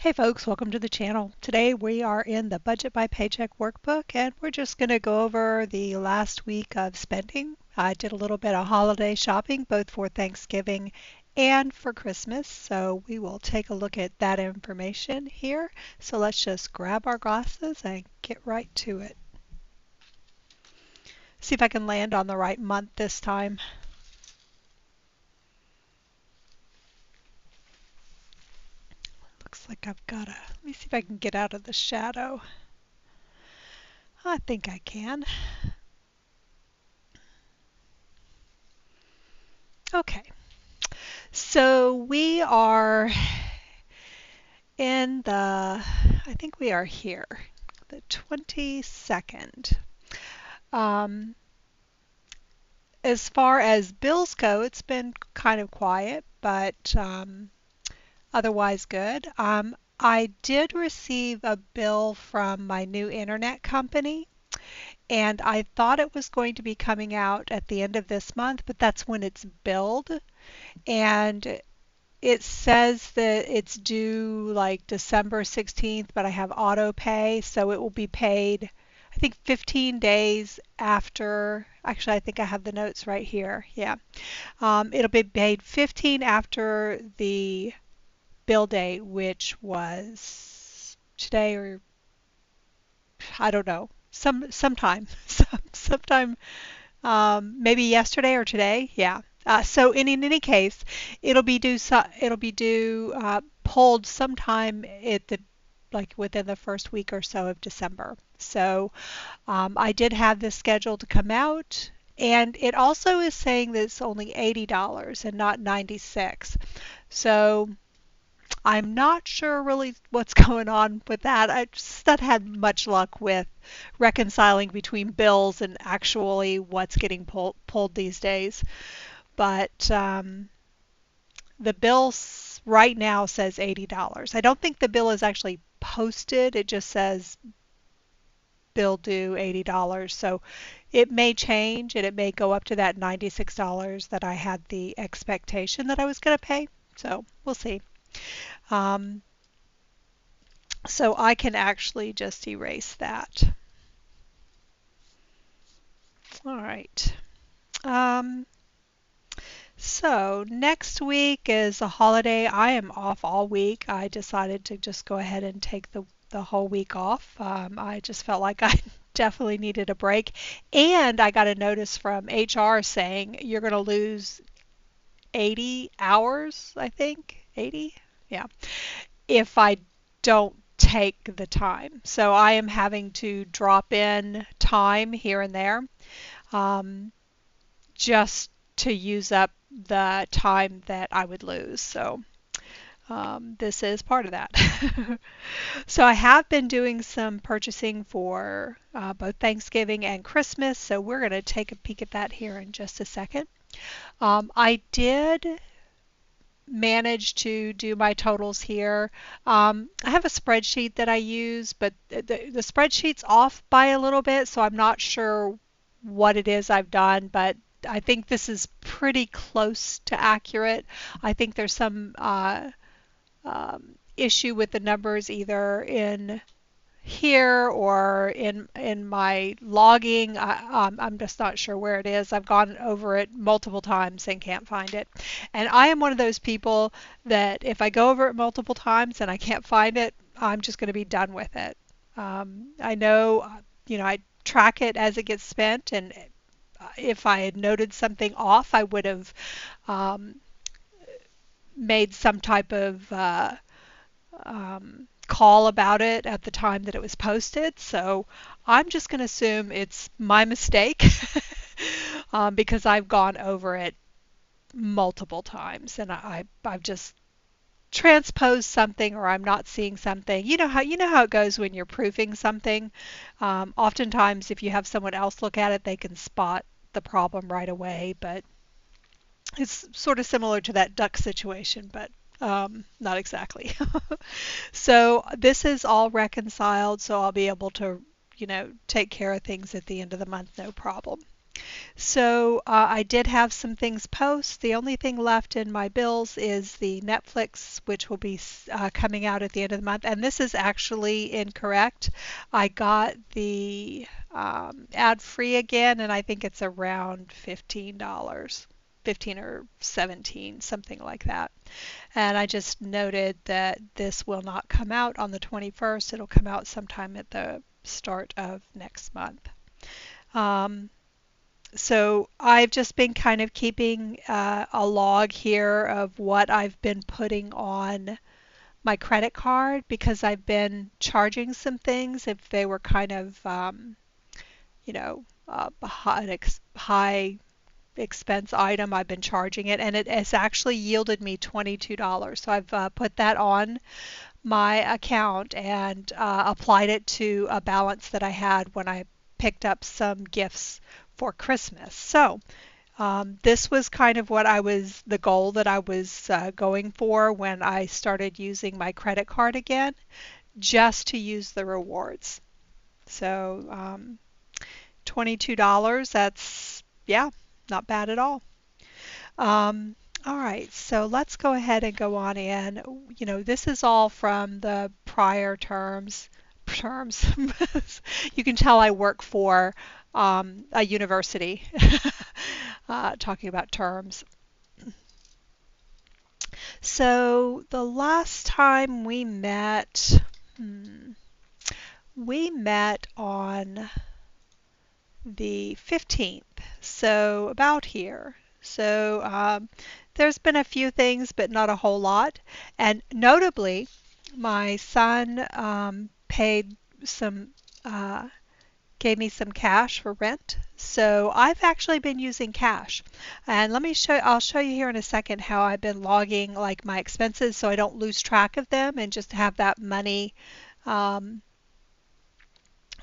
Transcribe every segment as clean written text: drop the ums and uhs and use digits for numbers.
Hey folks, welcome to the channel. Today we are in the Budget by Paycheck Workbook and we're just going to go over the last week of spending. I did a little bit of holiday shopping both for Thanksgiving and for Christmas, so we will take a look at that information here. So let's just grab our glasses and get right to it. See if I can land on the right month this time. Looks like I've got to, let me see if I can get out of the shadow. I think I can. Okay, so we are in I think we are here, the 22nd. Um, as far as bills go, it's been kind of quiet, but otherwise good. I did receive a bill from my new internet company, and I thought it was going to be coming out at the end of this month, but that's when it's billed. And it says that it's due like December 16th, but I have auto pay, so it will be paid, I think 15 days after. Actually, I think I have the notes right here. Yeah. It'll be paid 15 after the bill date, which was today or I don't know, sometime, sometime, maybe yesterday or today. Yeah. So in any case, it'll be due pulled sometime at the like within the first week or so of December. So I did have this scheduled to come out, and it also is saying that it's only $80 and not 96. So I'm not sure really what's going on with that. I just not had much luck with reconciling between bills and actually what's getting pulled these days. But the bill right now says $80. I don't think the bill is actually posted. It just says bill due $80. So it may change and it may go up to that $96 that I had the expectation that I was going to pay. So we'll see. Um, so I can actually just erase that. All right. So next week is a holiday. I am off all week. I decided to just go ahead and take the whole week off. I just felt like I definitely needed a break. And I got a notice from HR saying you're going to lose 80 hours, I think. 80? Yeah. If I don't take the time. So I am having to drop in time here and there just to use up the time that I would lose. So this is part of that. So I have been doing some purchasing for both Thanksgiving and Christmas. So we're going to take a peek at that here in just a second. I did manage to do my totals here. I have a spreadsheet that I use, but the spreadsheet's off by a little bit, so I'm not sure what it is I've done, but I think this is pretty close to accurate. I think there's some issue with the numbers either in here or in my logging. I'm just not sure where it is. I've gone over it multiple times and can't find it. And I am one of those people that if I go over it multiple times and I can't find it, I'm just going to be done with it. I know, I track it as it gets spent, and if I had noted something off, I would have made some type of call about it at the time that it was posted. So I'm just going to assume it's my mistake because I've gone over it multiple times and I've just transposed something, or I'm not seeing something. You know how it goes when you're proofing something. Oftentimes if you have someone else look at it, they can spot the problem right away, but it's sort of similar to that duck situation, but not exactly. So this is all reconciled, so I'll be able to, take care of things at the end of the month, no problem. So I did have some things post. The only thing left in my bills is the Netflix, which will be coming out at the end of the month. And this is actually incorrect. I got the ad free again, and I think it's around $15. 15 or 17, something like that. And I just noted that this will not come out on the 21st. It'll come out sometime at the start of next month. Um, so I've just been kind of keeping a log here of what I've been putting on my credit card because I've been charging some things if they were kind of, high expense item. I've been charging it, and it has actually yielded me $22. So I've put that on my account and applied it to a balance that I had when I picked up some gifts for Christmas. So this was kind of the goal that I was going for when I started using my credit card again, just to use the rewards. So $22, yeah, not bad at all. All right, so let's go ahead and go on in. This is all from the prior terms. Terms. You can tell I work for a university, talking about terms. So the last time we met on the 15th, so about here. So there's been a few things, but not a whole lot. And notably, my son paid some, gave me some cash for rent. So I've actually been using cash. And I'll show you here in a second how I've been logging like my expenses so I don't lose track of them and just have that money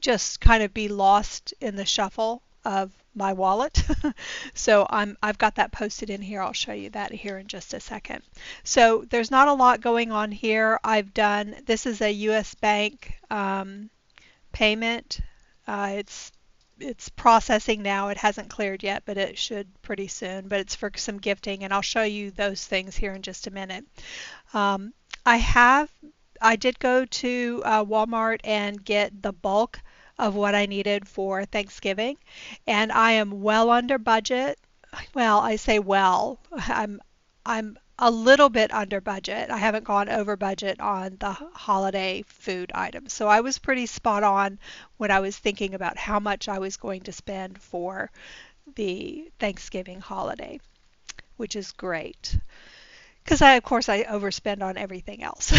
just kind of be lost in the shuffle of my wallet. So I've got that posted in here. I'll show you that here in just a second. So there's not a lot going on here. This is a US bank payment. It's processing now. It hasn't cleared yet, but it should pretty soon. But it's for some gifting, and I'll show you those things here in just a minute. I did go to Walmart and get the bulk of what I needed for Thanksgiving, and I am well under budget. Well, I say well. I'm a little bit under budget. I haven't gone over budget on the holiday food items. So I was pretty spot on when I was thinking about how much I was going to spend for the Thanksgiving holiday, which is great. Because of course, I overspend on everything else.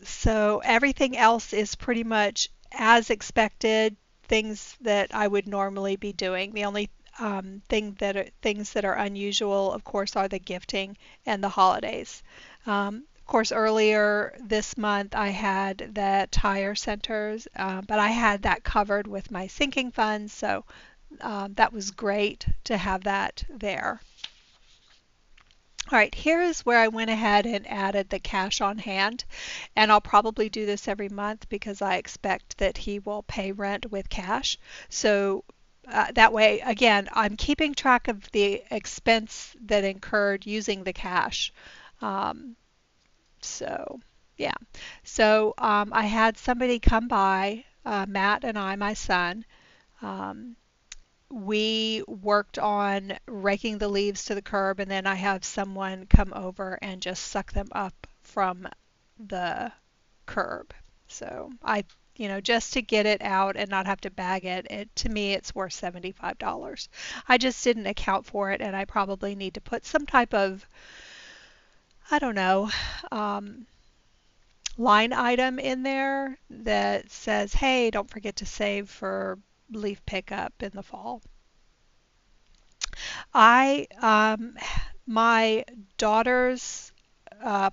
So everything else is pretty much as expected, things that I would normally be doing. The only things that are unusual, of course, are the gifting and the holidays. Of course, earlier this month I had the tire centers, but I had that covered with my sinking funds, so that was great to have that there. All right, here is where I went ahead and added the cash on hand, and I'll probably do this every month because I expect that he will pay rent with cash. So that way, again, I'm keeping track of the expense that incurred using the cash. So yeah, so I had somebody come by, Matt and my son. We worked on raking the leaves to the curb, and then I have someone come over and just suck them up from the curb. So just to get it out and not have to bag it, to me, it's worth $75. I just didn't account for it, and I probably need to put some type of, I don't know, line item in there that says, hey, don't forget to save for leaf pickup in the fall. My daughter's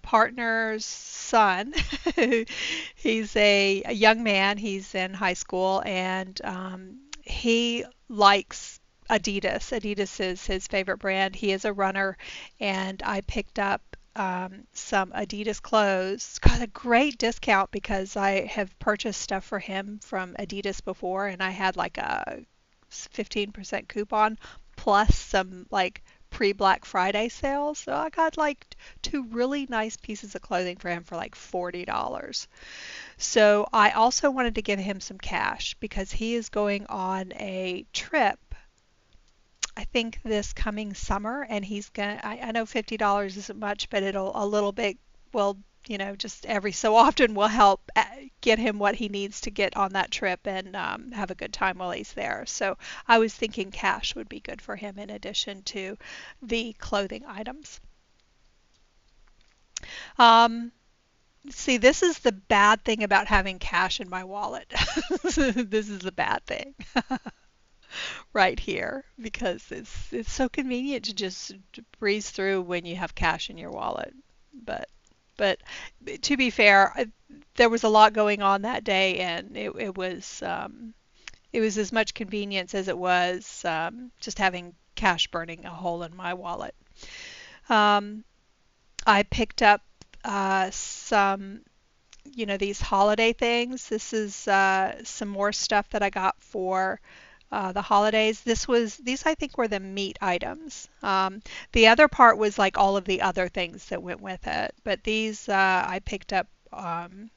partner's son, he's a young man, he's in high school, and he likes Adidas. Adidas is his favorite brand. He is a runner, and I picked up some Adidas clothes. Got a great discount because I have purchased stuff for him from Adidas before, and I had like a 15% coupon plus some like pre-Black Friday sales. So I got like two really nice pieces of clothing for him for like $40. So I also wanted to give him some cash because he is going on a trip, I think this coming summer, and I know $50 isn't much, but it'll a little bit will, just every so often will help get him what he needs to get on that trip and have a good time while he's there. So I was thinking cash would be good for him in addition to the clothing items. Um, See, this is the bad thing about having cash in my wallet. This is the bad thing right here because it's so convenient to just breeze through when you have cash in your wallet. But but to be fair, there was a lot going on that day, and it was as much convenience as it was just having cash burning a hole in my wallet. Um, I picked up some these holiday things. This is some more stuff that I got for the holidays. These I think were the meat items. The other part was like all of the other things that went with it. But these I picked up from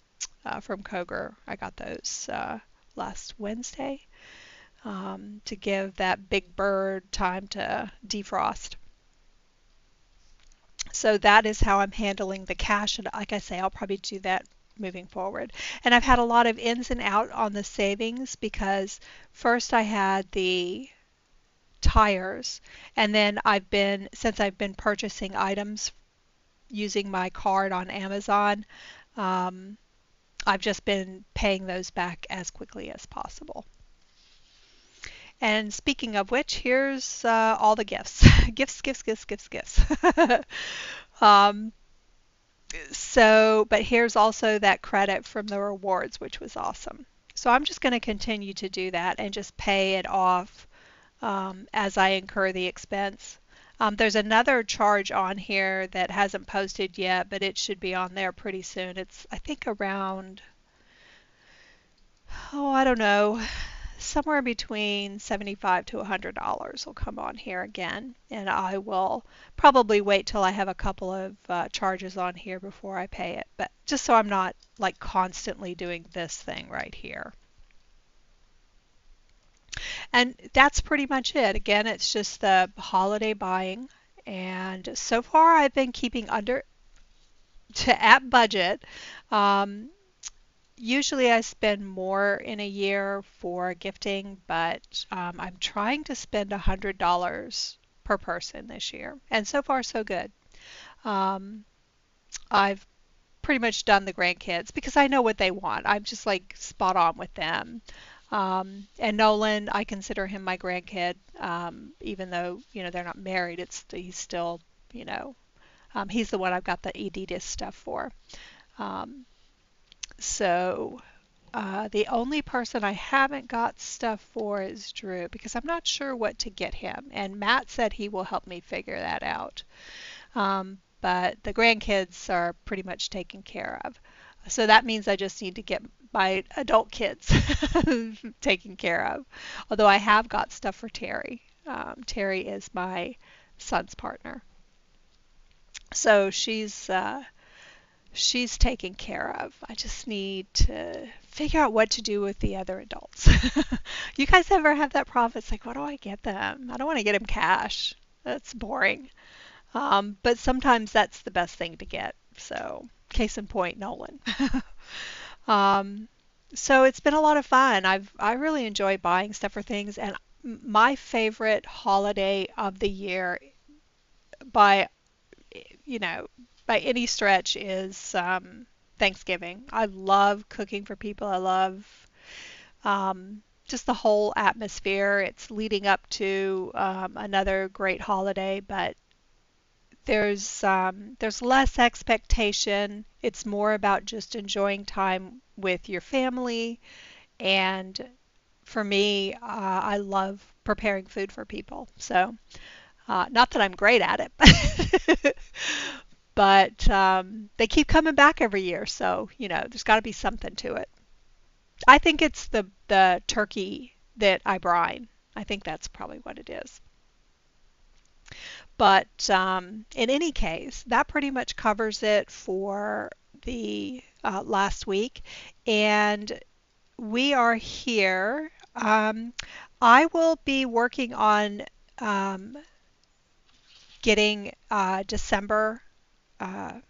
Kroger. I got those last Wednesday to give that big bird time to defrost. So that is how I'm handling the cash. And like I say, I'll probably do that moving forward. And I've had a lot of ins and out on the savings because first I had the tires, and then since I've been purchasing items using my card on Amazon, um, I've just been paying those back as quickly as possible. And speaking of which, here's all the gifts. Gifts, gifts, gifts, gifts, gifts. um, but here's also that credit from the rewards, which was awesome. So I'm just going to continue to do that and just pay it off as I incur the expense. There's another charge on here that hasn't posted yet, but it should be on there pretty soon. It's, I think, around, oh, I don't know, somewhere between $75 to $100 will come on here again. And I will probably wait till I have a couple of charges on here before I pay it, but just so I'm not like constantly doing this thing right here. And that's pretty much it. Again, it's just the holiday buying. And so far I've been keeping under to at budget. Um, Usually I spend more in a year for gifting, but I'm trying to spend $100 per person this year. And so far so good. Um, I've pretty much done the grandkids because I know what they want. I'm just like spot on with them. And Nolan, I consider him my grandkid, even though, they're not married. He's still, you know, he's the one I've got the Adidas stuff for. Um, so the only person I haven't got stuff for is Drew because I'm not sure what to get him. And Matt said he will help me figure that out. But the grandkids are pretty much taken care of. So that means I just need to get my adult kids taken care of. Although I have got stuff for Terry. Terry is my son's partner. So she's taken care of. I just need to figure out what to do with the other adults. You guys ever have that problem? It's like, what do I get them? I don't want to get them cash. That's boring. But sometimes that's the best thing to get. So, case in point, Nolan. um, so it's been a lot of fun. I really enjoy buying stuff for things, and my favorite holiday of the year by you know by any stretch is Thanksgiving. I love cooking for people. I love just the whole atmosphere. It's leading up to another great holiday, but there's less expectation. It's more about just enjoying time with your family. And for me, I love preparing food for people. So not that I'm great at it, but they keep coming back every year. So there's got to be something to it. I think it's the turkey that I brine. I think that's probably what it is. But in any case, that pretty much covers it for the last week. And we are here. I will be working on um, getting December, uh,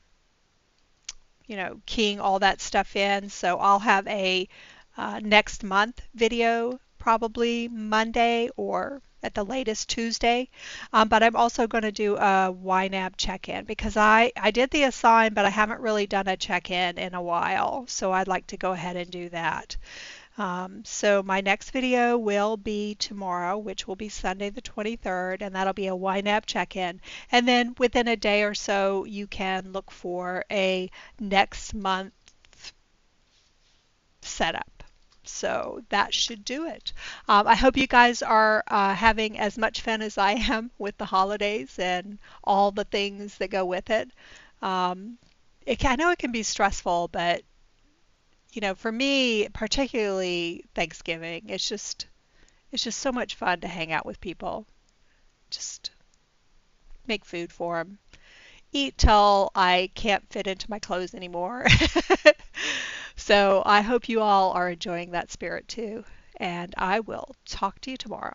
keying all that stuff in. So I'll have a next month video probably Monday or at the latest Tuesday. But I'm also going to do a YNAB check-in because I did the assign, but I haven't really done a check-in in a while. So I'd like to go ahead and do that. So my next video will be tomorrow, which will be Sunday the 23rd, and that'll be a YNAB check-in. And then within a day or so, you can look for a next month setup. So that should do it. I hope you guys are having as much fun as I am with the holidays and all the things that go with it. I know it can be stressful, but for me, particularly Thanksgiving, it's just so much fun to hang out with people. Just make food for them. Eat till I can't fit into my clothes anymore. So I hope you all are enjoying that spirit too. And I will talk to you tomorrow.